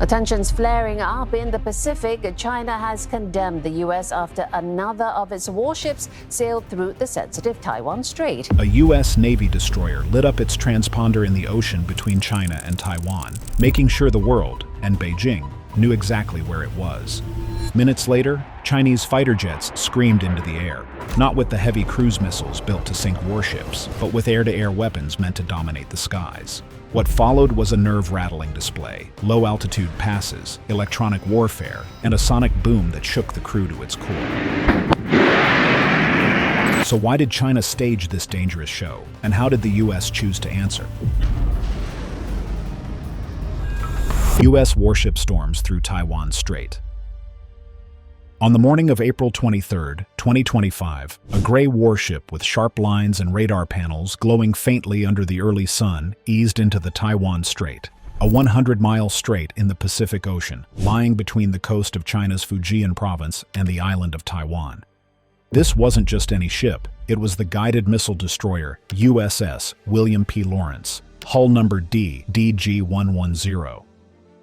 Tensions flaring up in the Pacific. China has condemned the U.S. after another of its warships sailed through the sensitive Taiwan Strait. A U.S. Navy destroyer lit up its transponder in the ocean between China and Taiwan, making sure the world, and Beijing, knew exactly where it was. Minutes later, Chinese fighter jets screamed into the air, not with the heavy cruise missiles built to sink warships, but with air-to-air weapons meant to dominate the skies. What followed was a nerve-rattling display, low-altitude passes, electronic warfare, and a sonic boom that shook the crew to its core. So why did China stage this dangerous show, and how did the U.S. choose to answer? U.S. warship storms through Taiwan Strait. On the morning of April 23, 2025, a gray warship with sharp lines and radar panels glowing faintly under the early sun eased into the Taiwan Strait, a 100-mile strait in the Pacific Ocean, lying between the coast of China's Fujian province and the island of Taiwan. This wasn't just any ship, it was the guided missile destroyer USS William P. Lawrence, hull number DG-110.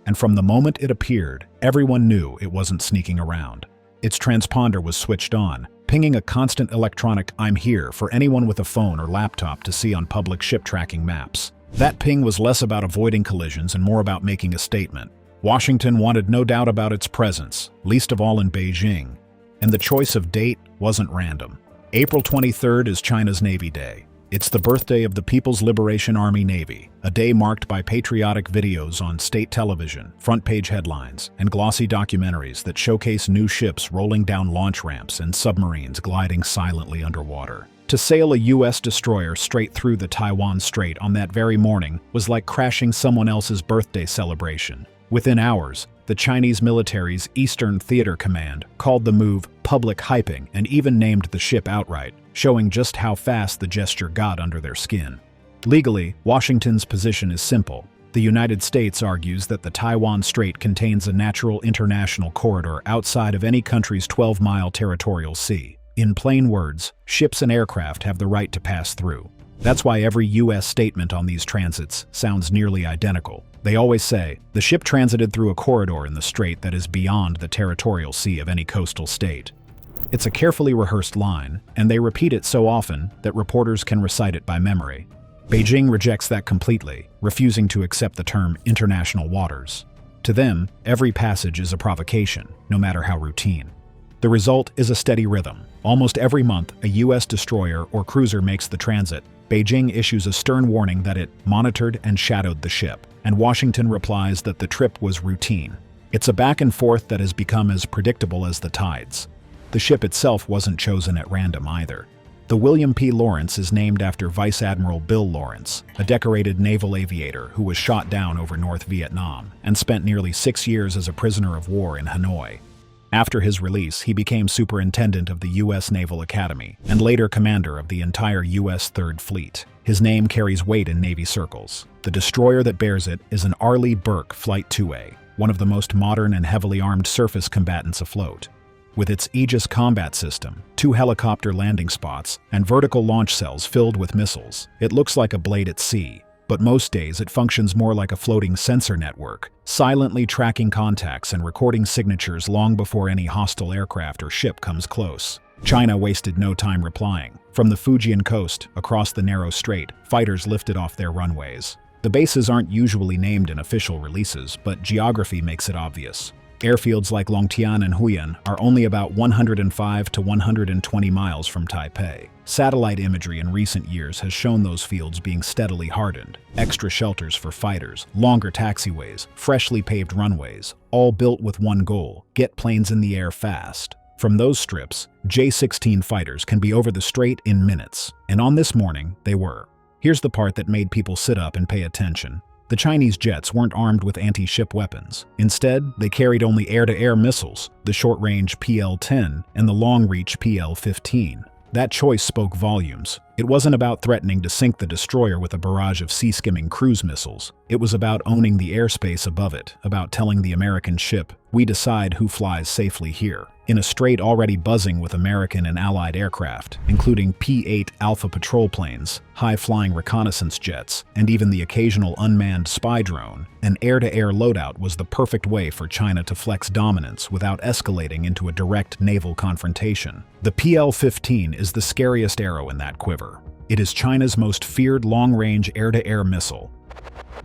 And from the moment it appeared, everyone knew it wasn't sneaking around. Its transponder was switched on, pinging a constant electronic "I'm here" for anyone with a phone or laptop to see on public ship tracking maps. That ping was less about avoiding collisions and more about making a statement. Washington wanted no doubt about its presence, least of all in Beijing. And the choice of date wasn't random. April 23rd is China's Navy Day. It's the birthday of the People's Liberation Army Navy, a day marked by patriotic videos on state television, front-page headlines, and glossy documentaries that showcase new ships rolling down launch ramps and submarines gliding silently underwater. To sail a U.S. destroyer straight through the Taiwan Strait on that very morning was like crashing someone else's birthday celebration. Within hours, the Chinese military's Eastern Theater Command called the move public hyping and even named the ship outright, showing just how fast the gesture got under their skin. Legally, Washington's position is simple. The United States argues that the Taiwan Strait contains a natural international corridor outside of any country's 12-mile territorial sea. In plain words, ships and aircraft have the right to pass through. That's why every U.S. statement on these transits sounds nearly identical. They always say, the ship transited through a corridor in the strait that is beyond the territorial sea of any coastal state. It's a carefully rehearsed line, and they repeat it so often that reporters can recite it by memory. Beijing rejects that completely, refusing to accept the term international waters. To them, every passage is a provocation, no matter how routine. The result is a steady rhythm. Almost every month, a U.S. destroyer or cruiser makes the transit. Beijing issues a stern warning that it monitored and shadowed the ship, and Washington replies that the trip was routine. It's a back and forth that has become as predictable as the tides. The ship itself wasn't chosen at random either. The William P. Lawrence is named after Vice Admiral Bill Lawrence, a decorated naval aviator who was shot down over North Vietnam and spent nearly 6 years as a prisoner of war in Hanoi. After his release, he became superintendent of the U.S. Naval Academy and later commander of the entire U.S. Third Fleet. His name carries weight in Navy circles. The destroyer that bears it is an Arleigh Burke Flight 2A, one of the most modern and heavily armed surface combatants afloat. With its Aegis combat system, 2 helicopter landing spots, and vertical launch cells filled with missiles, it looks like a blade at sea. But most days it functions more like a floating sensor network, silently tracking contacts and recording signatures long before any hostile aircraft or ship comes close. China wasted no time replying. From the Fujian coast, across the narrow strait, fighters lifted off their runways. The bases aren't usually named in official releases, but geography makes it obvious. Airfields like Longtian and Huyan are only about 105 to 120 miles from Taipei. Satellite imagery in recent years has shown those fields being steadily hardened. Extra shelters for fighters, longer taxiways, freshly paved runways, all built with one goal: get planes in the air fast. From those strips, J-16 fighters can be over the strait in minutes. And on this morning, they were. Here's the part that made people sit up and pay attention. The Chinese jets weren't armed with anti-ship weapons. Instead, they carried only air-to-air missiles, the short-range PL-10 and the long-reach PL-15. That choice spoke volumes. It wasn't about threatening to sink the destroyer with a barrage of sea-skimming cruise missiles. It was about owning the airspace above it, about telling the American ship, "We decide who flies safely here." in a strait already buzzing with American and Allied aircraft, including P-8 Alpha patrol planes, high-flying reconnaissance jets, and even the occasional unmanned spy drone. An air-to-air loadout was the perfect way for China to flex dominance without escalating into a direct naval confrontation. The PL-15 is the scariest arrow in that quiver. It is China's most feared long-range air-to-air missile.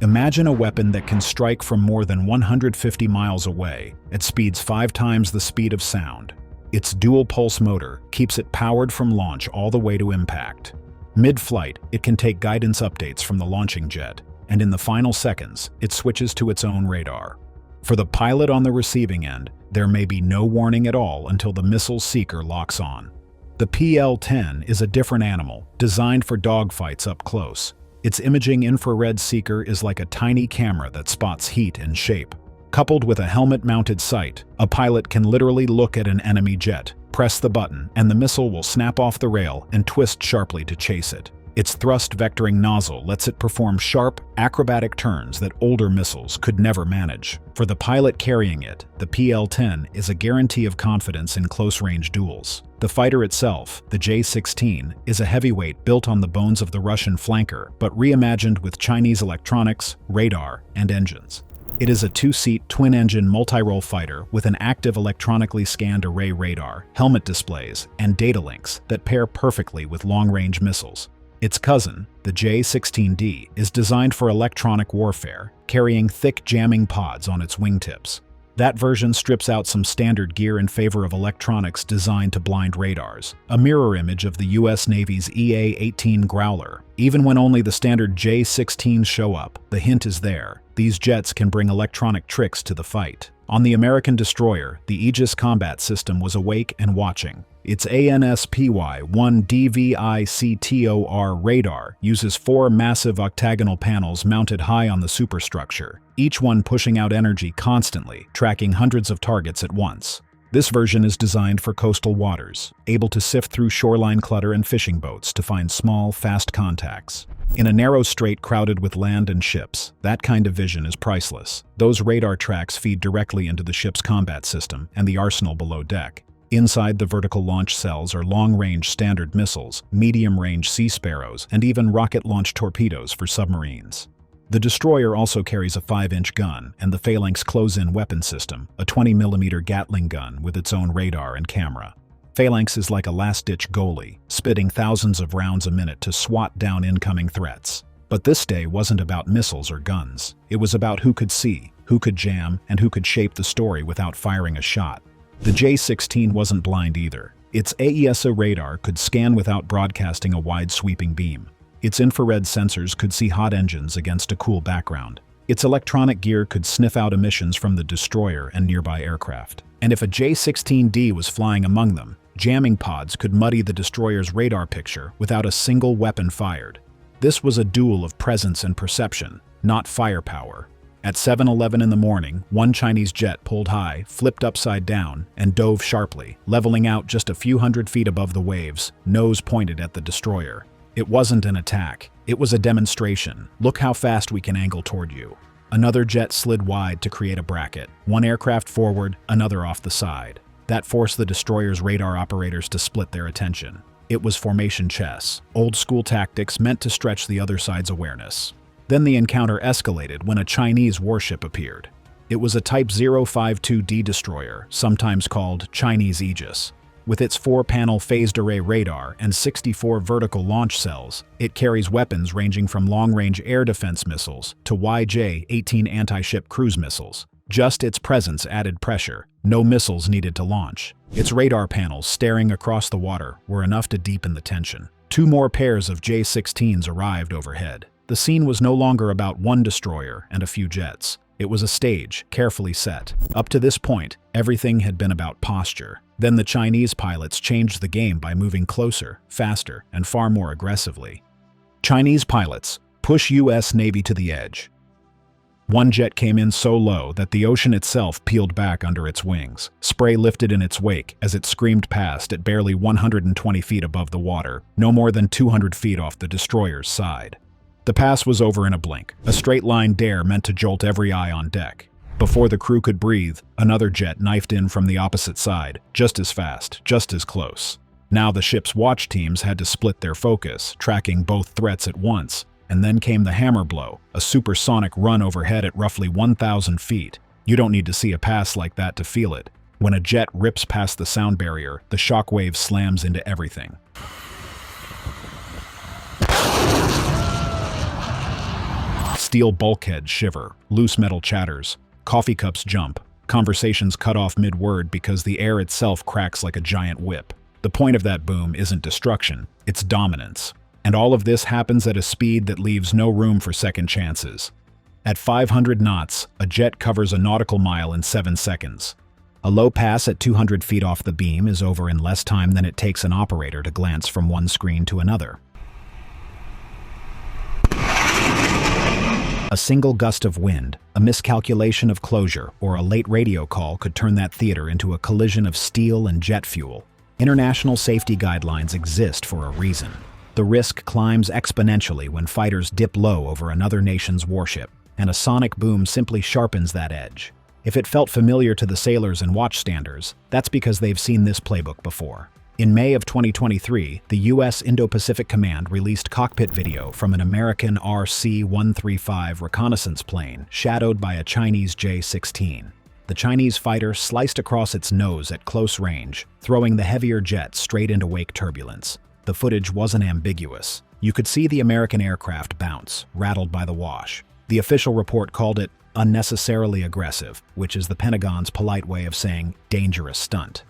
Imagine a weapon that can strike from more than 150 miles away at speeds 5 times the speed of sound. Its dual-pulse motor keeps it powered from launch all the way to impact. Mid-flight, it can take guidance updates from the launching jet, and in the final seconds, it switches to its own radar. For the pilot on the receiving end, there may be no warning at all until the missile seeker locks on. The PL-10 is a different animal, designed for dogfights up close. Its imaging infrared seeker is like a tiny camera that spots heat and shape. Coupled with a helmet-mounted sight, a pilot can literally look at an enemy jet, press the button, and the missile will snap off the rail and twist sharply to chase it. Its thrust-vectoring nozzle lets it perform sharp, acrobatic turns that older missiles could never manage. For the pilot carrying it, the PL-10 is a guarantee of confidence in close-range duels. The fighter itself, the J-16, is a heavyweight built on the bones of the Russian flanker, but reimagined with Chinese electronics, radar, and engines. It is a 2-seat, twin-engine multi-role fighter with an active electronically scanned array radar, helmet displays, and data links that pair perfectly with long-range missiles. Its cousin, the J-16D, is designed for electronic warfare, carrying thick jamming pods on its wingtips. That version strips out some standard gear in favor of electronics designed to blind radars, a mirror image of the US Navy's EA-18 Growler. Even when only the standard J-16s show up, the hint is there. These jets can bring electronic tricks to the fight. On the American destroyer, the Aegis combat system was awake and watching. Its ANSPY-1 DVICTOR radar uses 4 massive octagonal panels mounted high on the superstructure, each one pushing out energy constantly, tracking hundreds of targets at once. This version is designed for coastal waters, able to sift through shoreline clutter and fishing boats to find small, fast contacts. In a narrow strait crowded with land and ships, that kind of vision is priceless. Those radar tracks feed directly into the ship's combat system and the arsenal below deck. Inside the vertical launch cells are long-range standard missiles, medium-range Sea Sparrows, and even rocket-launched torpedoes for submarines. The destroyer also carries a 5-inch gun and the Phalanx close-in weapon system, a 20mm Gatling gun with its own radar and camera. Phalanx is like a last-ditch goalie, spitting thousands of rounds a minute to swat down incoming threats. But this day wasn't about missiles or guns. It was about who could see, who could jam, and who could shape the story without firing a shot. The J-16 wasn't blind either. Its AESA radar could scan without broadcasting a wide sweeping beam. Its infrared sensors could see hot engines against a cool background. Its electronic gear could sniff out emissions from the destroyer and nearby aircraft. And if a J-16D was flying among them, jamming pods could muddy the destroyer's radar picture without a single weapon fired. This was a duel of presence and perception, not firepower. At 7:11 in the morning, one Chinese jet pulled high, flipped upside down, and dove sharply, leveling out just a few hundred feet above the waves, nose pointed at the destroyer. It wasn't an attack. It was a demonstration. Look how fast we can angle toward you. Another jet slid wide to create a bracket. One aircraft forward, another off the side. That forced the destroyer's radar operators to split their attention. It was formation chess, old-school tactics meant to stretch the other side's awareness. Then the encounter escalated when a Chinese warship appeared. It was a Type 052D destroyer, sometimes called Chinese Aegis. With its 4-panel phased array radar and 64 vertical launch cells, it carries weapons ranging from long-range air defense missiles to YJ-18 anti-ship cruise missiles. Just its presence added pressure. No missiles needed to launch. Its radar panels staring across the water were enough to deepen the tension. 2 more pairs of J-16s arrived overhead. The scene was no longer about one destroyer and a few jets. It was a stage, carefully set. Up to this point, everything had been about posture. Then the Chinese pilots changed the game by moving closer, faster, and far more aggressively. Chinese pilots push US Navy to the edge. One jet came in so low that the ocean itself peeled back under its wings. Spray lifted in its wake as it screamed past at barely 120 feet above the water, no more than 200 feet off the destroyer's side. The pass was over in a blink, a straight-line dare meant to jolt every eye on deck. Before the crew could breathe, another jet knifed in from the opposite side, just as fast, just as close. Now the ship's watch teams had to split their focus, tracking both threats at once. And then came the hammer blow, a supersonic run overhead at roughly 1,000 feet. You don't need to see a pass like that to feel it. When a jet rips past the sound barrier, the shockwave slams into everything. Steel bulkheads shiver, loose metal chatters, coffee cups jump, conversations cut off mid-word because the air itself cracks like a giant whip. The point of that boom isn't destruction, it's dominance. And all of this happens at a speed that leaves no room for second chances. At 500 knots, a jet covers a nautical mile in 7 seconds. A low pass at 200 feet off the beam is over in less time than it takes an operator to glance from one screen to another. A single gust of wind, a miscalculation of closure, or a late radio call could turn that theater into a collision of steel and jet fuel. International safety guidelines exist for a reason. The risk climbs exponentially when fighters dip low over another nation's warship, and a sonic boom simply sharpens that edge. If it felt familiar to the sailors and watchstanders, that's because they've seen this playbook before. In May of 2023, the U.S. Indo-Pacific Command released cockpit video from an American RC-135 reconnaissance plane shadowed by a Chinese J-16. The Chinese fighter sliced across its nose at close range, throwing the heavier jet straight into wake turbulence. The footage wasn't ambiguous. You could see the American aircraft bounce, rattled by the wash. The official report called it unnecessarily aggressive, which is the Pentagon's polite way of saying dangerous stunt.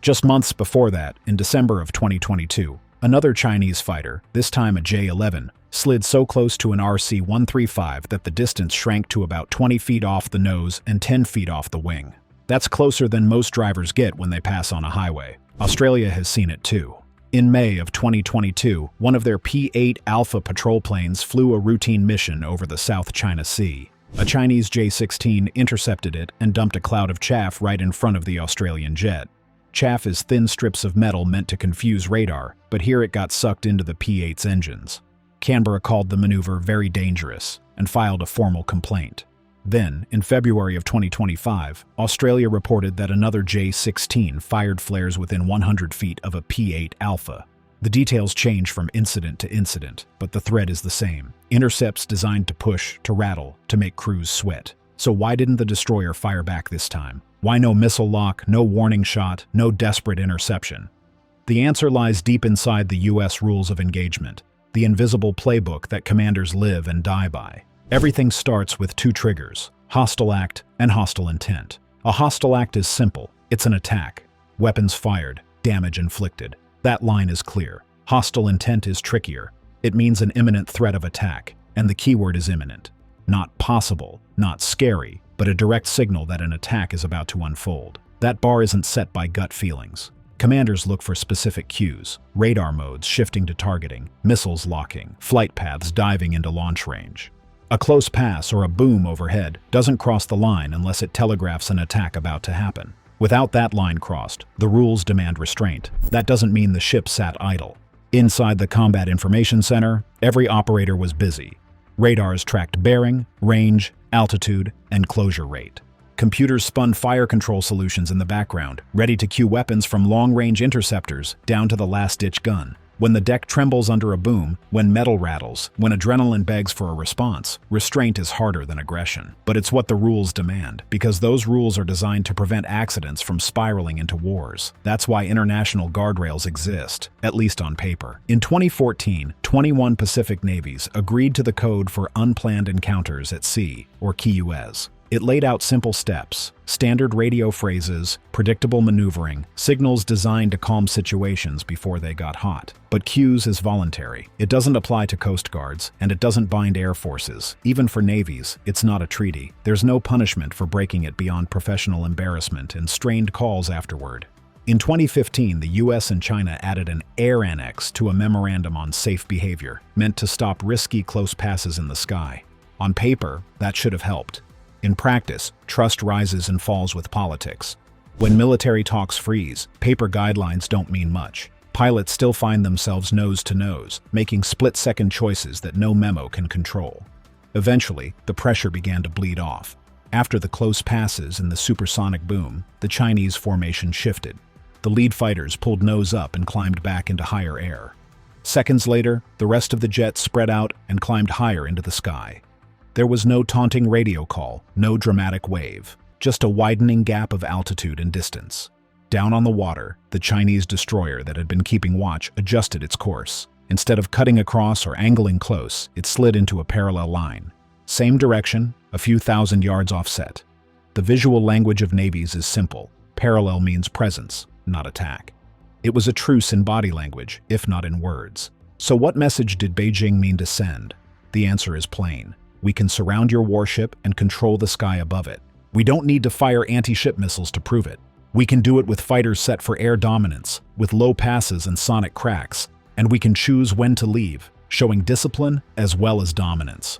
Just months before that, in December of 2022, another Chinese fighter, this time a J-11, slid so close to an RC-135 that the distance shrank to about 20 feet off the nose and 10 feet off the wing. That's closer than most drivers get when they pass on a highway. Australia has seen it too. In May of 2022, one of their P-8 Alpha patrol planes flew a routine mission over the South China Sea. A Chinese J-16 intercepted it and dumped a cloud of chaff right in front of the Australian jet. Chaff is thin strips of metal meant to confuse radar, but here it got sucked into the P-8's engines. Canberra called the maneuver very dangerous and filed a formal complaint. Then, in February of 2025, Australia reported that another J-16 fired flares within 100 feet of a P-8 Alpha. The details change from incident to incident, but the thread is the same. Intercepts designed to push, to rattle, to make crews sweat. So why didn't the destroyer fire back this time? Why no missile lock, no warning shot, no desperate interception? The answer lies deep inside the U.S. rules of engagement, the invisible playbook that commanders live and die by. Everything starts with two triggers: hostile act and hostile intent. A hostile act is simple. It's an attack. Weapons fired, damage inflicted. That line is clear. Hostile intent is trickier. It means an imminent threat of attack, and the keyword is imminent. Not possible, not scary, but a direct signal that an attack is about to unfold. That bar isn't set by gut feelings. Commanders look for specific cues: radar modes shifting to targeting, missiles locking, flight paths diving into launch range. A close pass or a boom overhead doesn't cross the line unless it telegraphs an attack about to happen. Without that line crossed, the rules demand restraint. That doesn't mean the ship sat idle. Inside the Combat Information Center, every operator was busy. Radars tracked bearing, range, altitude, and closure rate. Computers spun fire control solutions in the background, ready to cue weapons from long-range interceptors down to the last-ditch gun. When the deck trembles under a boom, when metal rattles, when adrenaline begs for a response, restraint is harder than aggression. But it's what the rules demand, because those rules are designed to prevent accidents from spiraling into wars. That's why international guardrails exist, at least on paper. In 2014, 21 Pacific navies agreed to the Code for Unplanned Encounters at Sea, or CUES. It laid out simple steps: standard radio phrases, predictable maneuvering, signals designed to calm situations before they got hot. But CUES is voluntary. It doesn't apply to coast guards, and it doesn't bind air forces. Even for navies, it's not a treaty. There's no punishment for breaking it beyond professional embarrassment and strained calls afterward. In 2015, the US and China added an air annex to a memorandum on safe behavior, meant to stop risky close passes in the sky. On paper, that should have helped. In practice, trust rises and falls with politics. When military talks freeze, paper guidelines don't mean much. Pilots still find themselves nose to nose, making split-second choices that no memo can control. Eventually, the pressure began to bleed off. After the close passes and the supersonic boom, the Chinese formation shifted. The lead fighters pulled nose up and climbed back into higher air. Seconds later, the rest of the jets spread out and climbed higher into the sky. There was no taunting radio call, no dramatic wave, just a widening gap of altitude and distance. Down on the water, the Chinese destroyer that had been keeping watch adjusted its course. Instead of cutting across or angling close, it slid into a parallel line. Same direction, a few thousand yards offset. The visual language of navies is simple. Parallel means presence, not attack. It was a truce in body language, if not in words. So what message did Beijing mean to send? The answer is plain. We can surround your warship and control the sky above it. We don't need to fire anti-ship missiles to prove it. We can do it with fighters set for air dominance, with low passes and sonic cracks, and we can choose when to leave, showing discipline as well as dominance.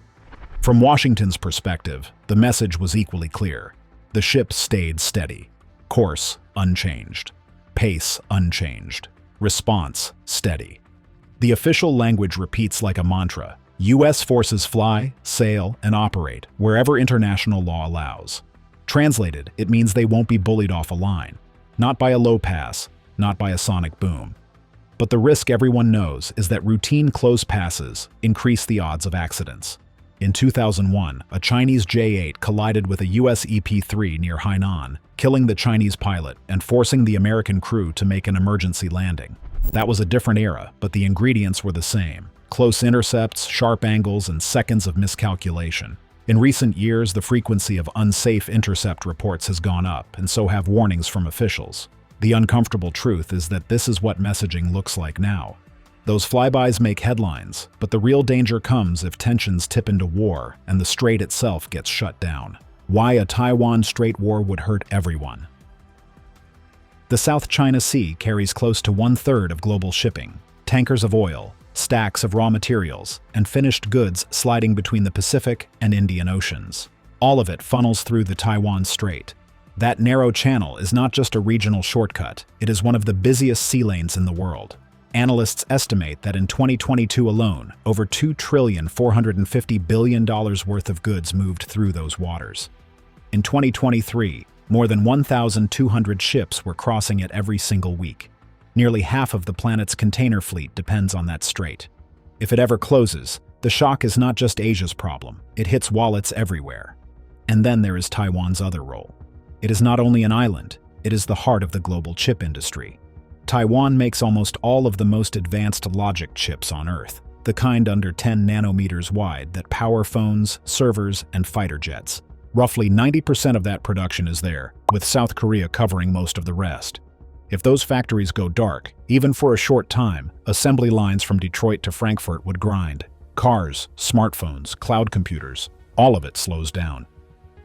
From Washington's perspective, the message was equally clear. The ship stayed steady. Course unchanged. Pace unchanged. Response steady. The official language repeats like a mantra. U.S. forces fly, sail, and operate wherever international law allows. Translated, it means they won't be bullied off a line. Not by a low pass, not by a sonic boom. But the risk everyone knows is that routine close passes increase the odds of accidents. In 2001, a Chinese J-8 collided with a U.S. EP-3 near Hainan, killing the Chinese pilot and forcing the American crew to make an emergency landing. That was a different era, but the ingredients were the same. Close intercepts, sharp angles, and seconds of miscalculation. In recent years, the frequency of unsafe intercept reports has gone up, and so have warnings from officials. The uncomfortable truth is that this is what messaging looks like now. Those flybys make headlines, but the real danger comes if tensions tip into war and the strait itself gets shut down. Why a Taiwan Strait war would hurt everyone. The South China Sea carries close to 1/3 of global shipping. Tankers of oil, stacks of raw materials, and finished goods sliding between the Pacific and Indian Oceans. All of it funnels through the Taiwan Strait. That narrow channel is not just a regional shortcut, it is one of the busiest sea lanes in the world. Analysts estimate that in 2022 alone, over $2.45 trillion worth of goods moved through those waters. In 2023, more than 1,200 ships were crossing it every single week. Nearly half of the planet's container fleet depends on that strait. If it ever closes, the shock is not just Asia's problem, it hits wallets everywhere. And then there is Taiwan's other role. It is not only an island, it is the heart of the global chip industry. Taiwan makes almost all of the most advanced logic chips on Earth, the kind under 10 nanometers wide that power phones, servers, and fighter jets. Roughly 90% of that production is there, with South Korea covering most of the rest. If those factories go dark, even for a short time, assembly lines from Detroit to Frankfurt would grind. Cars, smartphones, cloud computers, all of it slows down.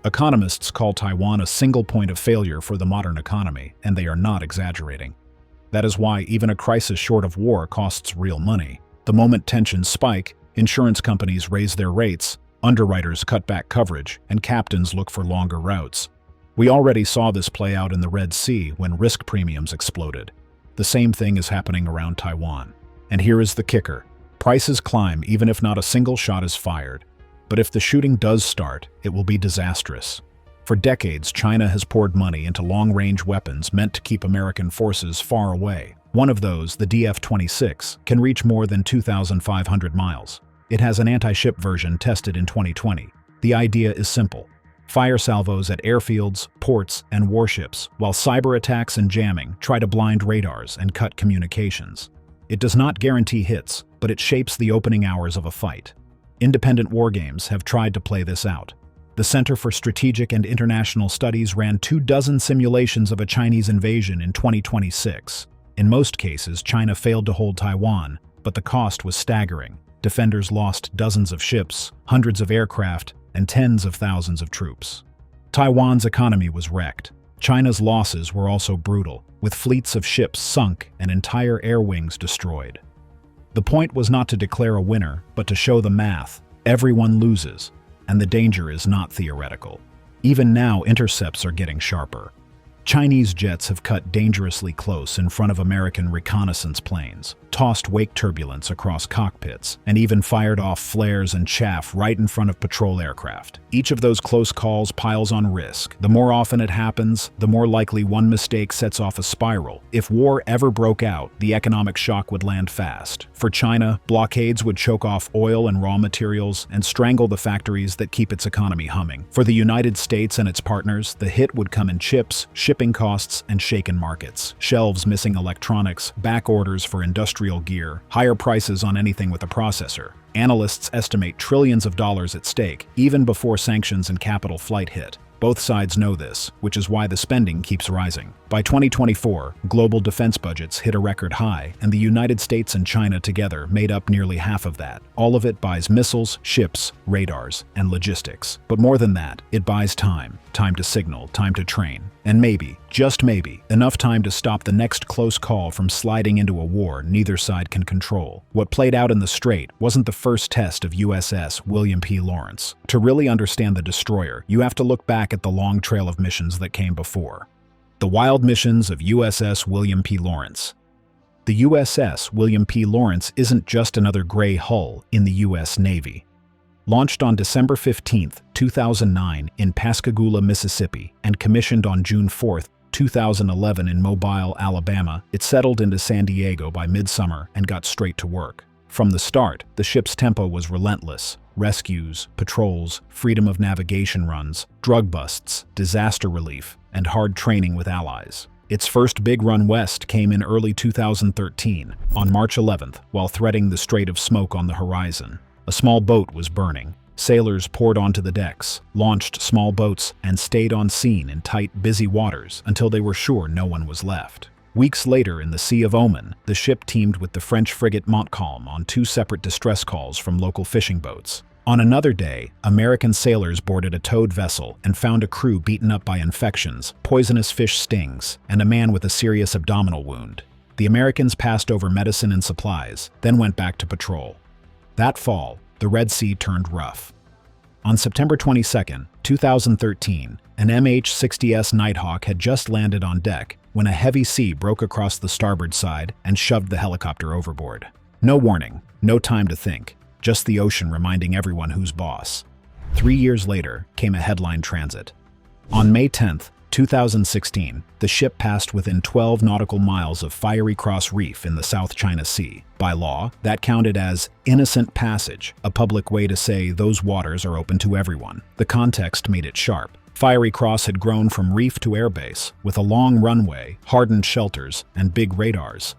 Economists call Taiwan a single point of failure for the modern economy, and they are not exaggerating. That is why even a crisis short of war costs real money. The moment tensions spike, insurance companies raise their rates, underwriters cut back coverage, and captains look for longer routes. We already saw this play out in the Red Sea when risk premiums exploded. The same thing is happening around Taiwan. And here is the kicker. Prices climb even if not a single shot is fired. But if the shooting does start, it will be disastrous. For decades, China has poured money into long-range weapons meant to keep American forces far away. One of those, the DF-26, can reach more than 2,500 miles. It has an anti-ship version tested in 2020. The idea is simple. Fire salvos at airfields, ports, and warships, while cyber attacks and jamming try to blind radars and cut communications. It does not guarantee hits, but it shapes the opening hours of a fight. Independent wargames have tried to play this out. The Center for Strategic and International Studies ran 24 simulations of a Chinese invasion in 2026. In most cases, China failed to hold Taiwan, but the cost was staggering. Defenders lost dozens of ships, hundreds of aircraft, and tens of thousands of troops. Taiwan's economy was wrecked. China's losses were also brutal, with fleets of ships sunk and entire air wings destroyed. The point was not to declare a winner, but to show the math. Everyone loses. And the danger is not theoretical. Even now, intercepts are getting sharper. Chinese jets have cut dangerously close in front of American reconnaissance planes. tossed wake turbulence across cockpits, and even fired off flares and chaff right in front of patrol aircraft. Each of those close calls piles on risk. The more often it happens, the more likely one mistake sets off a spiral. If war ever broke out, the economic shock would land fast. For China, blockades would choke off oil and raw materials and strangle the factories that keep its economy humming. For the United States and its partners, the hit would come in chips, shipping costs, and shaken markets. Shelves missing electronics, back orders for industrial gear, higher prices on anything with a processor. Analysts estimate trillions of dollars at stake, even before sanctions and capital flight hit. Both sides know this, which is why the spending keeps rising. By 2024, global defense budgets hit a record high, and the United States and China together made up nearly half of that. All of it buys missiles, ships, radars, and logistics. But more than that, it buys time. Time to signal, time to train. And maybe, just maybe, enough time to stop the next close call from sliding into a war neither side can control. What played out in the Strait wasn't the first test of USS William P. Lawrence. To really understand the destroyer, you have to look back at the long trail of missions that came before. The wild missions of USS William P. Lawrence. The USS William P. Lawrence isn't just another gray hull in the U.S. Navy. Launched on December 15, 2009 in Pascagoula, Mississippi, and commissioned on June 4, 2011 in Mobile, Alabama, it settled into San Diego by midsummer and got straight to work. From the start, the ship's tempo was relentless. Rescues, patrols, freedom of navigation runs, drug busts, disaster relief, and hard training with allies. Its first big run west came in early 2013, on March 11th, while threading the Strait of Smoke on the horizon. A small boat was burning. Sailors poured onto the decks, launched small boats, and stayed on scene in tight, busy waters until they were sure no one was left. Weeks later, in the Sea of Oman, the ship teamed with the French frigate Montcalm on 2 separate distress calls from local fishing boats. On another day, American sailors boarded a towed vessel and found a crew beaten up by infections, poisonous fish stings, and a man with a serious abdominal wound. The Americans passed over medicine and supplies, then went back to patrol. That fall, the Red Sea turned rough. On September 22, 2013, an MH-60S Nighthawk had just landed on deck when a heavy sea broke across the starboard side and shoved the helicopter overboard. No warning, no time to think, just the ocean reminding everyone who's boss. 3 years later came a headline transit. On May 10, 2016, the ship passed within 12 nautical miles of Fiery Cross Reef in the South China Sea. By law, that counted as innocent passage, a public way to say those waters are open to everyone. The context made it sharp. Fiery Cross had grown from reef to airbase, with a long runway, hardened shelters, and big radars.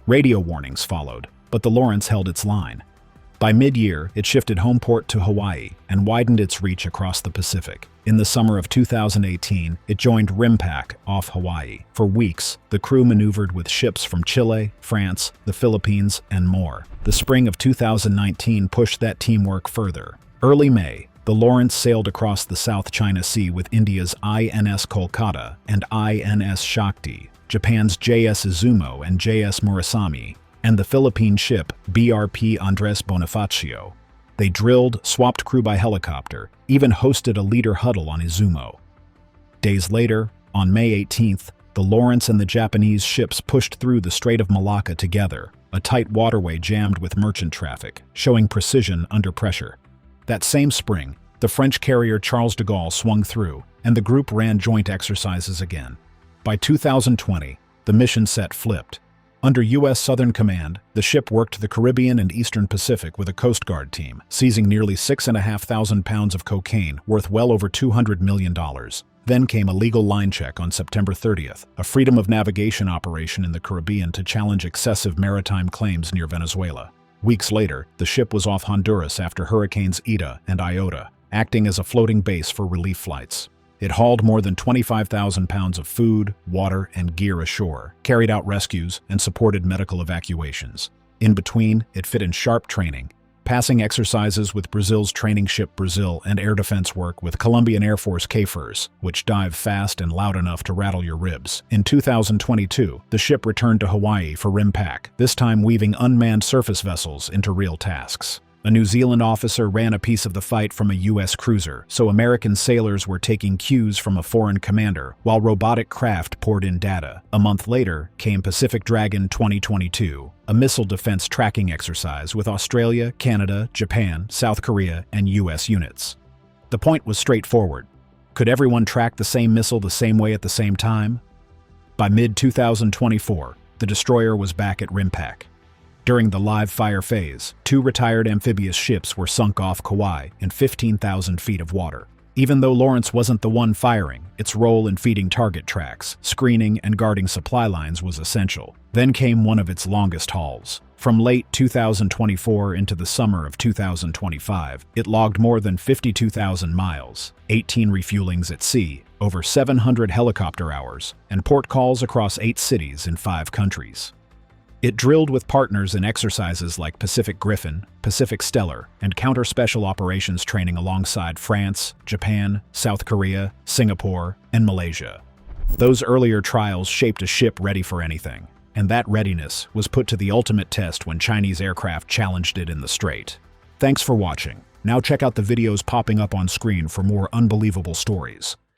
Radio warnings followed, but the Lawrence held its line. By mid-year, it shifted home port to Hawaii and widened its reach across the Pacific. In the summer of 2018, it joined RIMPAC off Hawaii. For weeks, the crew maneuvered with ships from Chile, France, the Philippines, and more. The spring of 2019 pushed that teamwork further. Early May, the Lawrence sailed across the South China Sea with India's INS Kolkata and INS Shakti, Japan's JS Izumo and JS Murasami, and the Philippine ship BRP Andres Bonifacio. They drilled, swapped crew by helicopter, even hosted a leader huddle on Izumo. Days later, on May 18th, the Lawrence and the Japanese ships pushed through the Strait of Malacca together, a tight waterway jammed with merchant traffic, showing precision under pressure. That same spring, the French carrier Charles de Gaulle swung through, and the group ran joint exercises again. By 2020, the mission set flipped. Under U.S. Southern Command, the ship worked the Caribbean and Eastern Pacific with a Coast Guard team, seizing nearly 6,500 pounds of cocaine worth well over $200 million. Then came a legal line check on September 30th, a freedom of navigation operation in the Caribbean to challenge excessive maritime claims near Venezuela. Weeks later, the ship was off Honduras after Hurricanes Eta and Iota, acting as a floating base for relief flights. It hauled more than 25,000 pounds of food, water, and gear ashore, carried out rescues, and supported medical evacuations. In between, it fit in sharp training, passing exercises with Brazil's training ship Brazil and air defense work with Colombian Air Force KFIRs, which dive fast and loud enough to rattle your ribs. In 2022, the ship returned to Hawaii for RIMPAC, this time weaving unmanned surface vessels into real tasks. A New Zealand officer ran a piece of the fight from a U.S. cruiser, so American sailors were taking cues from a foreign commander, while robotic craft poured in data. A month later came Pacific Dragon 2022, a missile defense tracking exercise with Australia, Canada, Japan, South Korea, and U.S. units. The point was straightforward. Could everyone track the same missile the same way at the same time? By mid-2024, the destroyer was back at RIMPAC. During the live fire phase, 2 retired amphibious ships were sunk off Kauai in 15,000 feet of water. Even though Lawrence wasn't the one firing, its role in feeding target tracks, screening, and guarding supply lines was essential. Then came one of its longest hauls. From late 2024 into the summer of 2025, it logged more than 52,000 miles, 18 refuelings at sea, over 700 helicopter hours, and port calls across 8 cities in 5 countries. It drilled with partners in exercises like Pacific Griffin, Pacific Stellar, and counter-special operations training alongside France, Japan, South Korea, Singapore, and Malaysia. Those earlier trials shaped a ship ready for anything, and that readiness was put to the ultimate test when Chinese aircraft challenged it in the Strait. Thanks for watching. Now check out the videos popping up on screen for more unbelievable stories.